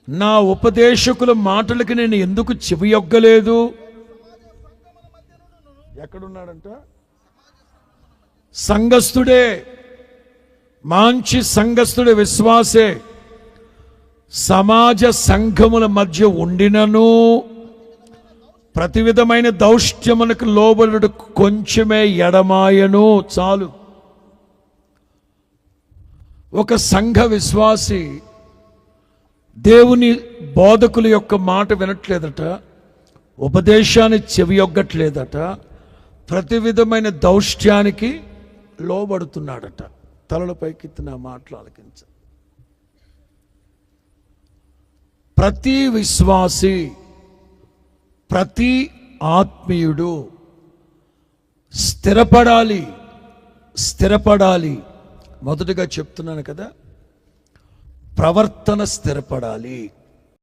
నా ఉపదేశకుల మాటలకి నేను ఎందుకు చెవియొగ్గలేదు? ఎక్కడున్నాడంట? సంఘస్థుడే, మంచి సంఘస్థుడే, విశ్వాసే, సమాజ సంఘముల మధ్య ఉండినను ప్రతి విధమైన దౌష్ట్యమునకు లోబడుడు కొంచెమే ఎడమాయను. చాలు. ఒక సంఘ విశ్వాసి దేవుని బోధకుల యొక్క మాట వినట్లేదట, ఉపదేశాన్ని చెవియొగ్గట్లేదట, ప్రతి విధమైన దౌష్ట్యానికి లోబడుతున్నాడట. తలల పైకెత్తి నా మాటలు ఆలకించ. ప్రతి విశ్వాసి, ప్రతి ఆత్మీయుడు స్థిరపడాలి. మొదటగా చెప్తున్నాను కదా, ప్రవర్తన స్థిరపడాలి.